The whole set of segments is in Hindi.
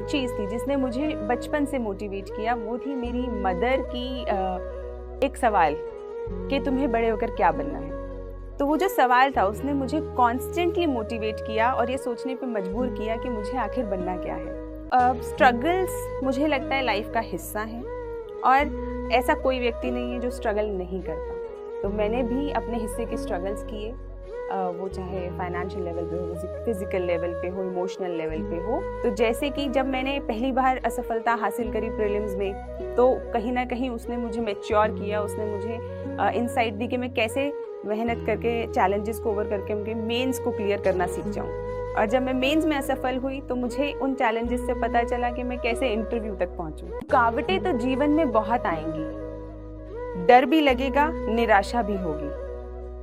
चीज़ थी जिसने मुझे बचपन से मोटिवेट किया, वो थी मेरी मदर की एक सवाल कि तुम्हें बड़े होकर क्या बनना है। तो वो जो सवाल था उसने मुझे कॉन्स्टेंटली मोटिवेट किया और ये सोचने पे मजबूर किया कि मुझे आखिर बनना क्या है। स्ट्रगल्स मुझे लगता है लाइफ का हिस्सा है और ऐसा कोई व्यक्ति नहीं है जो स्ट्रगल नहीं करता। तो मैंने भी अपने हिस्से के स्ट्रगल्स किए, वो चाहे फाइनेंशियल लेवल पे हो, फिजिकल लेवल पे हो, इमोशनल लेवल पे हो। तो जैसे कि जब मैंने पहली बार असफलता हासिल करी प्रीलिम्स में, तो कहीं ना कहीं उसने मुझे मैच्योर किया, उसने मुझे इनसाइट दी कि मैं कैसे मेहनत करके चैलेंजेस को ओवर करके उनके मेंस को क्लियर करना सीख जाऊँ। और जब मैं मेंस में असफल हुई तो मुझे उन चैलेंजेस से पता चला कि मैं कैसे इंटरव्यू तक पहुँचूँ। रुकावटें तो जीवन में बहुत आएंगी, डर भी लगेगा, निराशा भी होगी,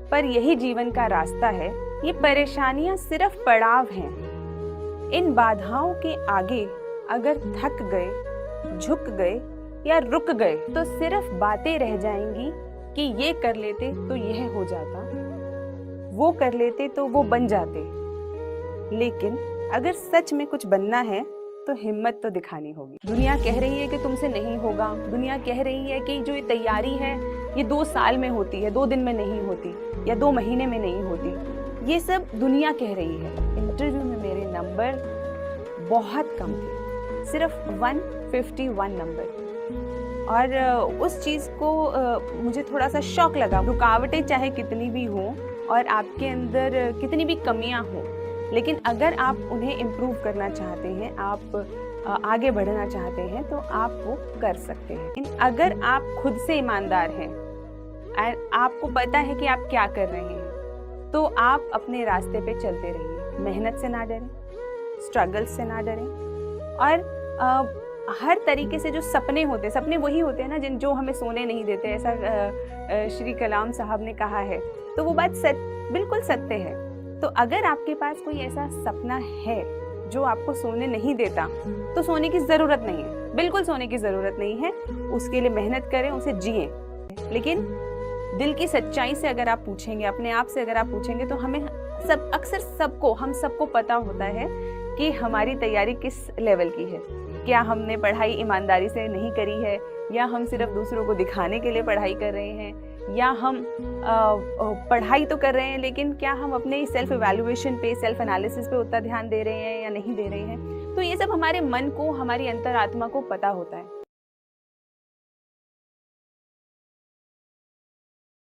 पर यही जीवन का रास्ता है। ये परेशानियां सिर्फ पड़ाव हैं। इन बाधाओं के आगे अगर थक गए, झुक गए या रुक गए तो सिर्फ बातें रह जाएंगी कि ये कर लेते तो यह हो जाता, वो कर लेते तो वो बन जाते। लेकिन अगर सच में कुछ बनना है तो हिम्मत तो दिखानी होगी। दुनिया कह रही है कि तुमसे नहीं होगा, दुनिया कह रही है कि जो ये तैयारी है ये 2 साल में होती है, 2 दिन में नहीं होती या 2 महीने में नहीं होती। ये सब दुनिया कह रही है। इंटरव्यू में मेरे नंबर बहुत कम थे, सिर्फ 151 नंबर। और उस चीज़ को मुझे थोड़ा सा शॉक लगा। रुकावटें चाहे कितनी भी हों और आपके अंदर कितनी भी कमियां हों, लेकिन अगर आप उन्हें इम्प्रूव करना चाहते हैं, आप आगे बढ़ना चाहते हैं तो आप वो कर सकते हैं। अगर आप खुद से ईमानदार हैं और आपको पता है कि आप क्या कर रहे हैं, तो आप अपने रास्ते पे चलते रहिए। मेहनत से ना डरें, स्ट्रगल्स से ना डरें और हर तरीके से जो सपने होते हैं, सपने वही होते हैं ना जो हमें सोने नहीं देते, ऐसा श्री कलाम साहब ने कहा है। तो वो बात बिल्कुल सत्य है। तो अगर आपके पास कोई ऐसा सपना है जो आपको सोने नहीं देता, तो सोने की ज़रूरत नहीं है, बिल्कुल सोने की ज़रूरत नहीं है। उसके लिए मेहनत करें, उसे जिएं। लेकिन दिल की सच्चाई से अगर आप पूछेंगे, अपने आप से अगर आप पूछेंगे, तो हमें हम सबको पता होता है कि हमारी तैयारी किस लेवल की है। क्या हमने पढ़ाई ईमानदारी से नहीं करी है, या हम सिर्फ दूसरों को दिखाने के लिए पढ़ाई कर रहे हैं, या हम पढ़ाई तो कर रहे हैं लेकिन क्या हम अपने सेल्फ इवैल्यूएशन पे, सेल्फ एनालिसिस पे उतना ध्यान दे रहे हैं या नहीं दे रहे हैं। तो ये सब हमारे मन को, हमारी अंतरात्मा को पता होता है।